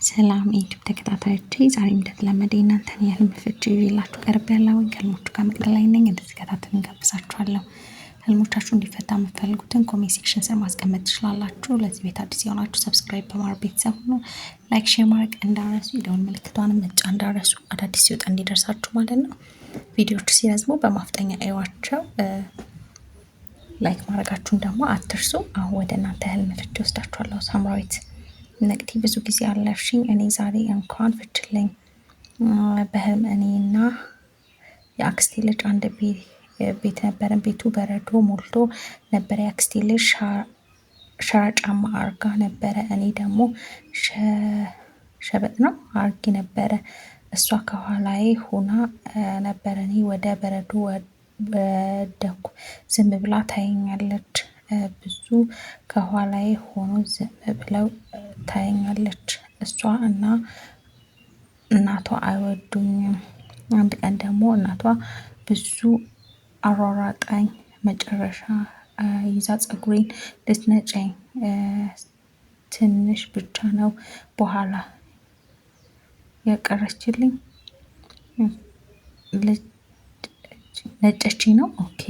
ሰላም ዩቲዩብ ተከታታዮቼ ዛሬም እንደተለመደ እናንተን የህልም ፍቺ ይዤላችሁ ቀርቤያለሁ። ከህልሞቹ ጋር መቅደል ላይ ነኝ። እንድትከታተሉኝ ጋብዛችኋለሁ። ህልሞቻችሁ እንዲፈታ የምትፈልጉትን ኮሜንት ሴክሽን ስር ማስቀመጥ ትችላላችሁ። ለዚህ ቤት አዲስ የሆናችሁ ሰብስክራይብ በማድረግ ቤተሰብ ሁኑ። ላይክ፣ ሼር ማድረግ እንዳረሱ፣ የደወል ምልክቷንም መጫን እንዳረሱ፣ አዳዲስ ሲወጣ እንዲደርሳችሁ ማለት ነው። ቪዲዮዎች ሲረዝሙ በማፍጠኛ እዩዋቸው። ላይክ ማድረጋችሁን ደግሞ አትርሱ። አሁን ወደ እናንተ ህልም ፍቺ ወስዳችኋለሁ። ሳምራዊት ነቅቲ ብዙ ጊዜ አለፍሽኝ፣ እኔ ዛሬ እንኳን ፍችልኝ። በህልም እኔና የአክስቴ ልጅ አንድ ቤት ነበረን። ቤቱ በረዶ ሞልቶ ነበረ። የአክስቴ ልጅ ሸራ ጫማ አርጋ ነበረ። እኔ ደግሞ ሸበጥ ነው አርጊ ነበረ። እሷ ከኋላዬ ሆና ነበረ። እኔ ወደ በረዶ ወደኩ። ዝም ብላ ታየኛለች። ብዙ ከኋላዬ ሆኖ ዝም ብለው ታየኛለች። እሷ እና እናቷ አይወዱኝም። አንድ ቀን ደግሞ እናቷ ብዙ አሯሯጠኝ። መጨረሻ ይዛ ፀጉሬን ልትነጨኝ ትንሽ ብቻ ነው በኋላ ያቀረችልኝ። ነጨችኝ ነው። ኦኬ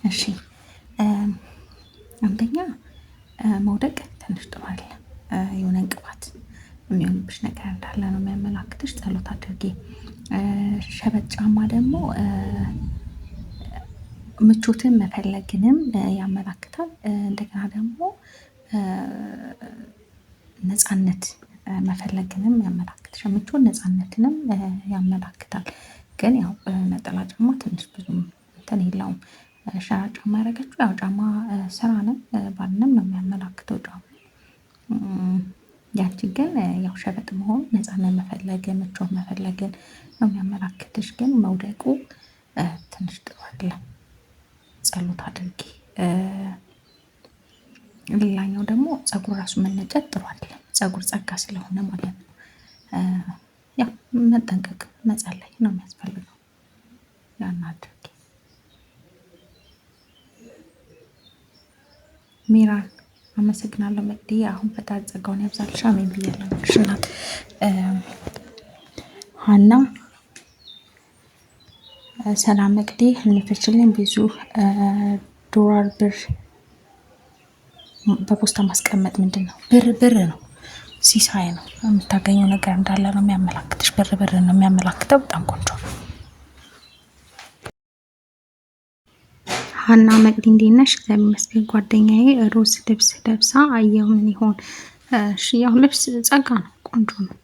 እሺ። አንደኛ መውደቅ ትንሽ ጥሩ አይደለም። የሆነ እንቅፋት የሚሆንብሽ ነገር እንዳለ ነው የሚያመላክትሽ። ጸሎት አድርጊ። ሸበጥ ጫማ ደግሞ ምቾትን መፈለግንም ያመላክታል። እንደገና ደግሞ ነፃነት መፈለግንም ያመላክታል። ምቾት ነፃነትንም ያመላክታል። ግን ያው ነጠላ ጫማ ትንሽ ብዙም እንትን የለውም። ሸራ ጫማ ያደረገችው ያው ጫማ ስራንም ባልንም ነው የሚያመላክተው ጫማ። ያቺ ግን ያው ሸበጥ መሆኑ ነፃነት መፈለግን ምቾት መፈለግን ነው የሚያመላክትሽ። ግን መውደቁ ትንሽ ጥሩ አይደለም። ጸሎት አድርጊ። ሌላኛው ደግሞ ፀጉር ራሱ መነጨት ጥሩ አይደለም። ፀጉር ጸጋ ስለሆነ ማለት ነው። ያው መጠንቀቅ መጸለይ ነው የሚያስፈልገው። ያን አድርጊ። ሚራን አመሰግናለሁ። መቅዲ አሁን ፈጣሪ ጸጋውን ያብዛልሽ። አሜን ብያለሁ። ሽናት ሀና ሰላም መቅዲ ህልም ፍችልኝ። ብዙ ዶላር ብር በፖስታ ማስቀመጥ ምንድን ነው? ብር ነው፣ ሲሳይ ነው። የምታገኘው ነገር እንዳለ ነው የሚያመላክትሽ። ብር ነው የሚያመላክተው። በጣም ቆንጆ ነው። ሀና መቅዲ እንዴት ነሽ? እግዚአብሔር ይመስገን። ጓደኛዬ ሮዝ ልብስ ለብሳ አየሁ። ምን ይሆን? እሺ ያው ልብስ ጸጋ ነው፣ ቆንጆ ነው፣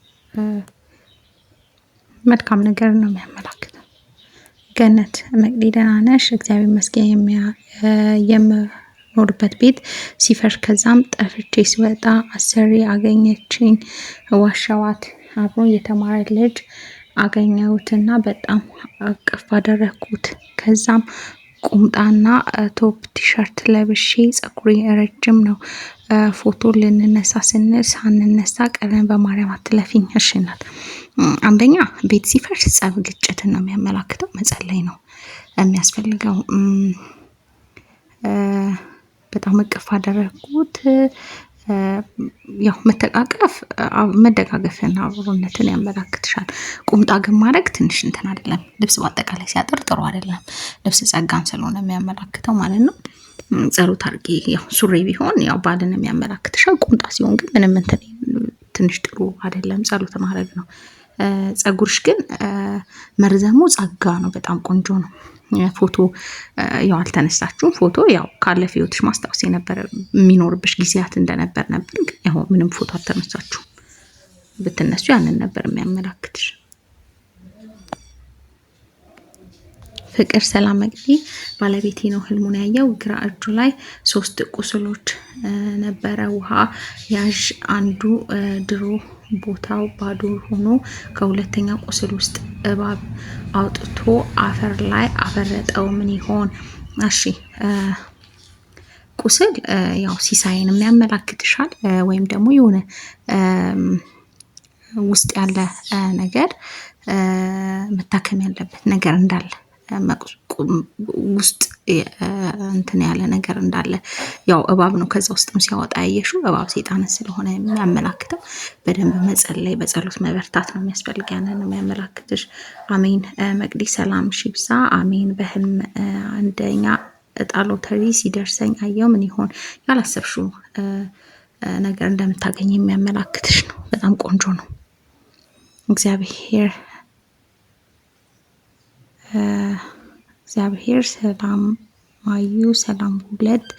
መልካም ነገር ነው የሚያመላክተው። ገነት መቅዲ ደህና ነሽ? እግዚአብሔር ይመስገን። የምኖርበት ቤት ሲፈርስ ከዛም ጠፍቼ ሲወጣ አሰሪ አገኘችኝ። ዋሻዋት። አብሮ የተማረ ልጅ አገኘሁትና በጣም አቅፍ አደረኩት። ከዛም ቁምጣና ቶፕ ቲሸርት ለብሼ ፀጉሬ ረጅም ነው። ፎቶ ልንነሳ ስንል ሳንነሳ ቀለም በማርያም አትለፊኝ። እሺ እናት፣ አንደኛ ቤት ሲፈርስ ጸብ ግጭትን ነው የሚያመላክተው። መጸለይ ነው የሚያስፈልገው። በጣም እቅፍ አደረኩት። ያው መደጋገፍና አብሮነትን ያመላክትሻል። ቁምጣ ግን ማድረግ ትንሽ እንትን አይደለም። ልብስ በአጠቃላይ ሲያጥር ጥሩ አይደለም። ልብስ ጸጋን ስለሆነ የሚያመላክተው ማለት ነው። ጸሎት አድርጊ። ያው ሱሪ ቢሆን ያው ባልን የሚያመላክትሻል። ቁምጣ ሲሆን ግን ምንም እንትን ትንሽ ጥሩ አይደለም። ጸሎት ማድረግ ነው። ፀጉርሽ ግን መርዘሙ ጸጋ ነው። በጣም ቆንጆ ነው። ፎቶ ያው አልተነሳችሁም። ፎቶ ያው ካለፈ ህይወትሽ ማስታወስ የነበረ የሚኖርብሽ ጊዜያት እንደነበር ነበር። ግን ያው ምንም ፎቶ አልተነሳችሁም። ብትነሱ ያንን ነበር የሚያመላክትሽ። ፍቅር ሰላም መቅዲ ባለቤቴ ነው ህልሙን ያየው። ግራ እጁ ላይ 3 ቁስሎች ነበረ። ውሃ ያዥ አንዱ ድሮ ቦታው ባዶ ሆኖ ከሁለተኛ ቁስል ውስጥ እባብ አውጥቶ አፈር ላይ አፈረጠው። ምን ይሆን? እሺ ቁስል ያው ሲሳይን የሚያመላክትሻል። ወይም ደግሞ የሆነ ውስጥ ያለ ነገር መታከም ያለበት ነገር እንዳለ ውስጥ እንትን ያለ ነገር እንዳለ ያው እባብ ነው ከዛ ውስጥም ሲያወጣ ያየሽው እባብ ሴጣንን ስለሆነ የሚያመላክተው በደንብ መጸለይ በጸሎት መበርታት ነው የሚያስፈልግ። ያንን ነው የሚያመላክትሽ። አሜን። መቅዲ ሰላም ይብዛ። አሜን። በህልም አንደኛ እጣ ሎተሪ ሲደርሰኝ አየው። ምን ይሆን? ያላሰብሽው ነገር እንደምታገኝ የሚያመላክትሽ ነው። በጣም ቆንጆ ነው። እግዚአብሔር ሰላም አዩ። ሰላም 2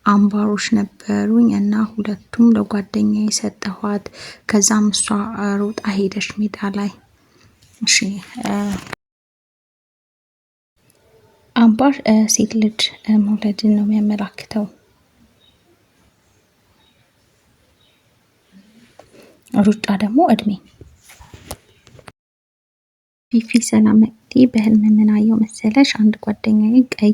አምባሮች ነበሩኝ እና ሁለቱም ለጓደኛዬ ሰጠኋት። ከዛም እሷ ሮጣ ሄደች ሜዳ ላይ። እሺ አምባር ሴት ልጅ መውለድን ነው የሚያመላክተው። ሩጫ ደግሞ እድሜ። ፊፊ ሰላም መቅዲ በህልም ምን አየው መሰለሽ? አንድ ጓደኛዬ ቀይ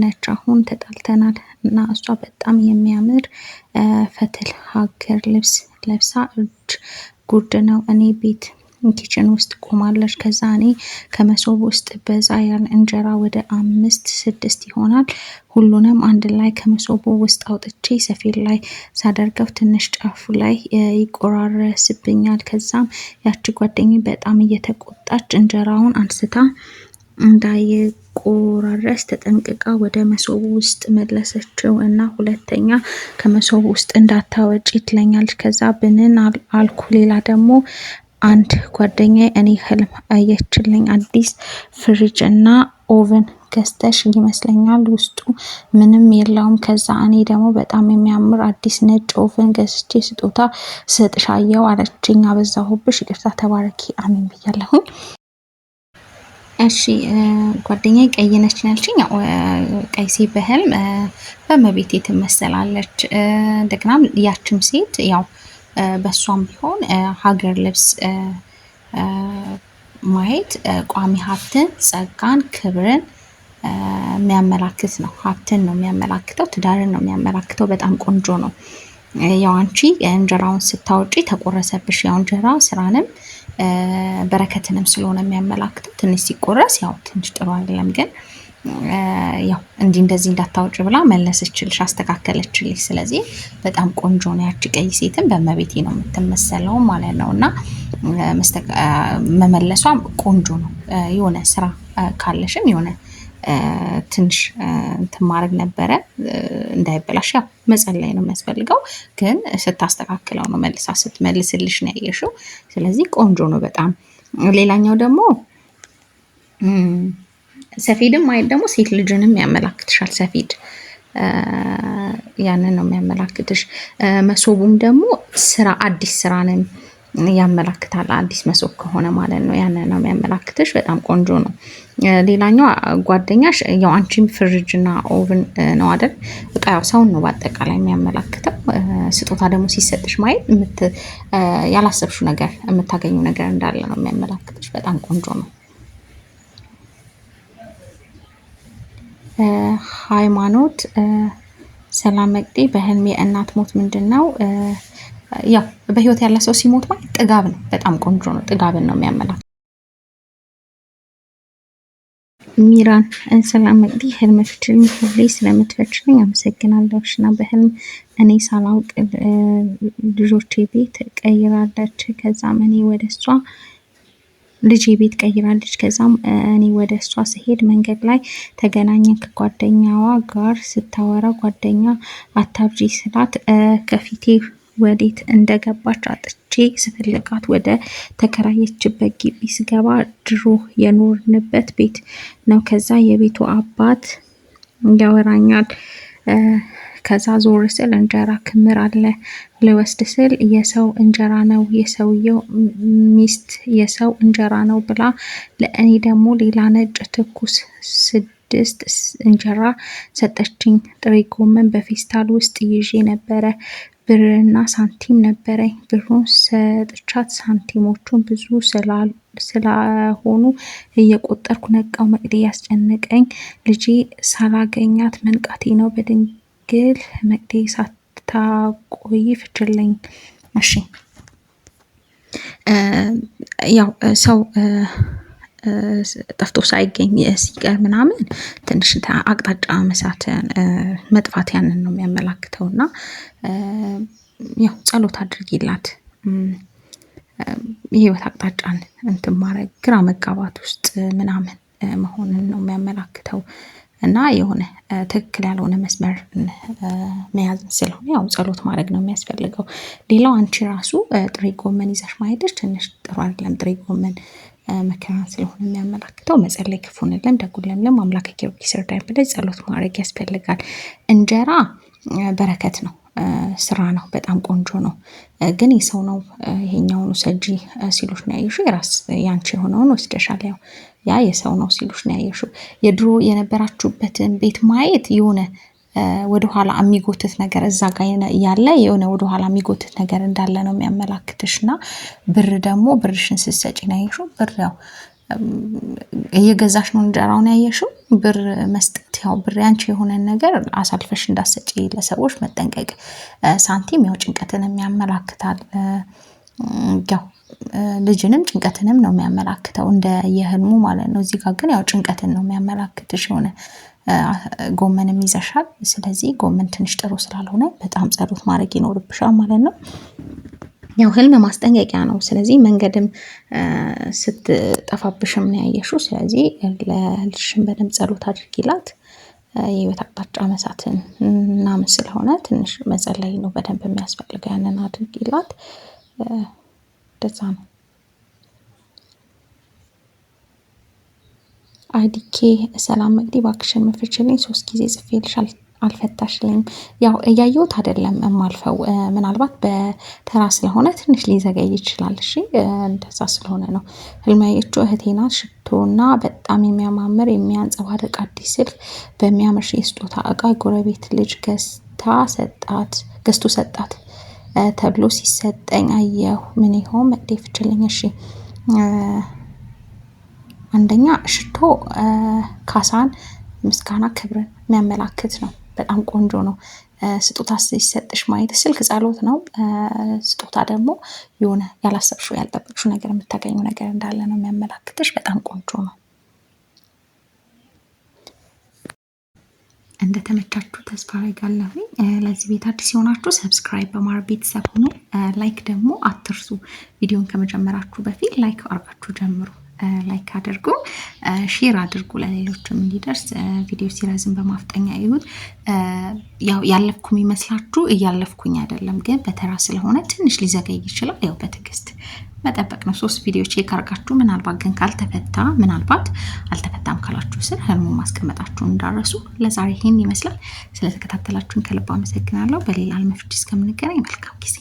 ነች። አሁን ተጣልተናል እና እሷ በጣም የሚያምር ፈትል ሀገር ልብስ ለብሳ እጅ ጉርድ ነው እኔ ቤት ኪችን ውስጥ ቆማለች። ከዛ እኔ ከመሶብ ውስጥ በዛ ያለ እንጀራ ወደ 5-6 ይሆናል ሁሉንም አንድ ላይ ከመሶቡ ውስጥ አውጥቼ ሰፌድ ላይ ሳደርገው ትንሽ ጫፉ ላይ ይቆራረስብኛል። ከዛም ያቺ ጓደኛዬ በጣም እየተቆጣች እንጀራውን አንስታ እንዳይቆራረስ ተጠንቅቃ ወደ መሶቡ ውስጥ መለሰችው እና ሁለተኛ ከመሶቡ ውስጥ እንዳታወጪ ትለኛለች። ከዛ ብንን አልኩ። ሌላ ደግሞ አንድ ጓደኛዬ እኔ ህልም አየችልኝ። አዲስ ፍሪጅ እና ኦቨን ገዝተሽ ይመስለኛል ውስጡ ምንም የለውም። ከዛ እኔ ደግሞ በጣም የሚያምር አዲስ ነጭ ኦቨን ገዝቼ ስጦታ ስጥሽ አየው አለችኝ። አበዛሁብሽ፣ ይቅርታ፣ ተባረኪ። አሜን ብያለሁኝ። እሺ ጓደኛዬ ቀይ ነች ያልሽኝ፣ ቀይ ሴት በህልም በእመቤቴ ትመሰላለች። እንደገናም ያችም ሴት ያው በሷም ቢሆን ሀገር ልብስ ማየት ቋሚ ሀብትን፣ ጸጋን፣ ክብርን የሚያመላክት ነው። ሀብትን ነው የሚያመላክተው፣ ትዳርን ነው የሚያመላክተው። በጣም ቆንጆ ነው። ያው አንቺ እንጀራውን ስታወጪ ተቆረሰብሽ። ያው እንጀራ ስራንም በረከትንም ስለሆነ የሚያመላክተው ትንሽ ሲቆረስ ያው ትንሽ ጥሩ አይደለም፣ ግን ያው እንደዚህ እንዳታወጪ ብላ መለሰችልሽ፣ አስተካከለችልሽ። ስለዚህ በጣም ቆንጆ ነው። ያቺ ቀይ ሴትን በእመቤቴ ነው የምትመሰለው ማለት ነው እና መመለሷም ቆንጆ ነው። የሆነ ስራ ካለሽም የሆነ ትንሽ እንትን ማድረግ ነበረ እንዳይበላሽ፣ ያው መጸለይ ነው የሚያስፈልገው፣ ግን ስታስተካክለው ነው መልሳ ስትመልስልሽ ነው ያየሽው። ስለዚህ ቆንጆ ነው በጣም። ሌላኛው ደግሞ ሰፌድም ማየት ደግሞ ሴት ልጅንም ያመላክትሻል። ሰፌድ ያንን ነው የሚያመላክትሽ። መሶቡም ደግሞ ስራ፣ አዲስ ስራንም ያመላክታል። አዲስ መሶብ ከሆነ ማለት ነው። ያንን ነው የሚያመላክትሽ። በጣም ቆንጆ ነው። ሌላኛው ጓደኛሽ ያው አንቺም ፍሪጅና ኦቭን ነው አይደል? በቃ ያው ሰውን ነው በአጠቃላይ የሚያመላክተው። ስጦታ ደግሞ ሲሰጥሽ ማየት ያላሰብሽው ነገር የምታገኙ ነገር እንዳለ ነው የሚያመላክትሽ። በጣም ቆንጆ ነው። ሃይማኖት ሰላም መቅዲ በህልሜ እናት ሞት ምንድን ነው? ያው በህይወት ያለ ሰው ሲሞት ማለት ጥጋብ ነው። በጣም ቆንጆ ነው። ጥጋብን ነው የሚያመላክተው። ሚራን ሰላም መቅዲ ህልም ፍችልኝ፣ ሁሌ ስለምትፈችልኝ አመሰግናለሁ። እና በህልም እኔ ሳላውቅ ልጆቼ ቤት ቀይራለች። ከዛም እኔ ወደ እሷ ልጄ ቤት ቀይራለች። ከዛም እኔ ወደ እሷ ስሄድ መንገድ ላይ ተገናኘን። ከጓደኛዋ ጋር ስታወራ ጓደኛ አታብዢ ስላት ከፊቴ ወዴት እንደገባች አጥቼ ስፈልጋት ወደ ተከራየችበት ግቢ ስገባ ድሮ የኖርንበት ቤት ነው። ከዛ የቤቱ አባት ያወራኛል። ከዛ ዞር ስል እንጀራ ክምር አለ። ልወስድ ስል የሰው እንጀራ ነው፣ የሰውየው ሚስት የሰው እንጀራ ነው ብላ ለእኔ ደግሞ ሌላ ነጭ ትኩስ 6 እንጀራ ሰጠችኝ። ጥሬ ጎመን በፌስታል ውስጥ ይዤ ነበረ። ብርና ሳንቲም ነበረኝ። ብሩን ሰጥቻት ሳንቲሞቹን ብዙ ስለሆኑ እየቆጠርኩ ነቃው። መቅዲ ያስጨነቀኝ ልጄ ሳላገኛት መንቃቴ ነው። በድንግል መቅዲ ሳታቆይ ፍችልኝ። እሺ ያው ሰው ጠፍቶ ሳይገኝ ሲቀር ምናምን ትንሽ አቅጣጫ መሳትን መጥፋት ያንን ነው የሚያመላክተውና ያው ጸሎት አድርጊላት። የህይወት አቅጣጫን እንትን ማድረግ ግራ መጋባት ውስጥ ምናምን መሆንን ነው የሚያመላክተው እና የሆነ ትክክል ያልሆነ መስመር መያዝ ስለሆነ ያው ጸሎት ማድረግ ነው የሚያስፈልገው። ሌላው አንቺ ራሱ ጥሬ ጎመን ይዘሽ ማሄድሽ ትንሽ ጥሩ አይደለም። ጥሬ ጎመን መከራ ስለሆነ የሚያመላክተው መጸለይ፣ ክፉን ለም ደጉን ለምለም አምላከ ጊዮርጊስ ይርዳኝ ብለሽ ጸሎት ማድረግ ያስፈልጋል። እንጀራ በረከት ነው፣ ስራ ነው፣ በጣም ቆንጆ ነው። ግን የሰው ነው ይሄኛውን ውሰጂ ሲሉሽ ነው ያየሽው። የራስ ያንቺ የሆነውን ወስደሻል። ያው ያ የሰው ነው ሲሉሽ ነው ያየሽው። የድሮ የነበራችሁበትን ቤት ማየት የሆነ ወደኋላ የሚጎትት ነገር እዛ ጋር ያለ የሆነ ወደኋላ የሚጎትት ነገር እንዳለ ነው የሚያመላክትሽና ብር ደግሞ ብርሽን ስትሰጪ ነው ያየሽው። ብር ያው እየገዛሽ ነው እንጀራውን ያየሽው። ብር መስጠት ያው ብር ያንቺ የሆነን ነገር አሳልፈሽ እንዳሰጪ ለሰዎች መጠንቀቅ። ሳንቲም ያው ጭንቀትንም ያመላክታል። ያው ልጅንም ጭንቀትንም ነው የሚያመላክተው እንደ የህልሙ ማለት ነው። እዚህ ጋር ግን ያው ጭንቀትን ነው የሚያመላክትሽ። የሆነ ጎመንም ይዘሻል። ስለዚህ ጎመን ትንሽ ጥሩ ስላልሆነ በጣም ጸሎት ማድረግ ይኖርብሻል ማለት ነው። ያው ህልም ማስጠንቀቂያ ነው። ስለዚህ መንገድም ስትጠፋብሽም ነው ያየሽው። ስለዚህ ለልጅሽም በደንብ ጸሎት አድርጊላት። የህይወት አቅጣጫ መሳትን ምናምን ስለሆነ ትንሽ መጸለይ ነው በደንብ የሚያስፈልገው። ያንን አድርጊላት። እንደዛ ነው። አይዲኬ ሰላም መቅዲ እባክሽን መፍችልኝ 3 ጊዜ ጽፌልሻል አልፈታሽልኝም። ያው እያየሁት አይደለም የማልፈው። ምናልባት በተራ ስለሆነ ትንሽ ሊዘገይ ይችላል። እሺ እንደዛ ስለሆነ ነው። ህልም ያየችው እህቴ ናት። ሽቶና በጣም የሚያማምር የሚያንጸባርቅ አዲስ ስልክ በሚያምር የስጦታ እቃ ጎረቤት ልጅ ገዝቶ ሰጣት ተብሎ ሲሰጠኝ አየሁ። ምን ይሆን መቅዲ ፍችልኝ። እሺ አንደኛ ሽቶ ካሳን፣ ምስጋና፣ ክብርን የሚያመላክት ነው። በጣም ቆንጆ ነው። ስጦታ ሲሰጥሽ ማየት ስልክ ጸሎት ነው። ስጦታ ደግሞ የሆነ ያላሰብሽው ያልጠበቅሽው ነገር የምታገኙ ነገር እንዳለ ነው የሚያመላክትሽ። በጣም ቆንጆ ነው። እንደተመቻችሁ ተስፋ አደርጋለሁ። ለዚህ ቤት አዲስ የሆናችሁ ሰብስክራይብ በማድረግ ቤተሰብ ሁኑ። ላይክ ደግሞ አትርሱ። ቪዲዮን ከመጀመራችሁ በፊት ላይክ አድርጋችሁ ጀምሩ። ላይክ አድርጉ፣ ሼር አድርጉ ለሌሎችም እንዲደርስ። ቪዲዮ ሲረዝም በማፍጠኛ ይሁት። ያው ያለፍኩኝ ይመስላችሁ እያለፍኩኝ አይደለም፣ ግን በተራ ስለሆነ ትንሽ ሊዘገይ ይችላል። ያው በትዕግስት መጠበቅ ነው። 3 ቪዲዮ ቼክ አድርጋችሁ ምናልባት ግን ካልተፈታ ምናልባት አልተፈታም ካላችሁ ስር ህልሙን ማስቀመጣችሁን እንዳረሱ። ለዛሬ ይሄን ይመስላል። ስለተከታተላችሁን ከልብ አመሰግናለሁ። በሌላ ህልም ፍቺ እስከምንገናኝ መልካም ጊዜ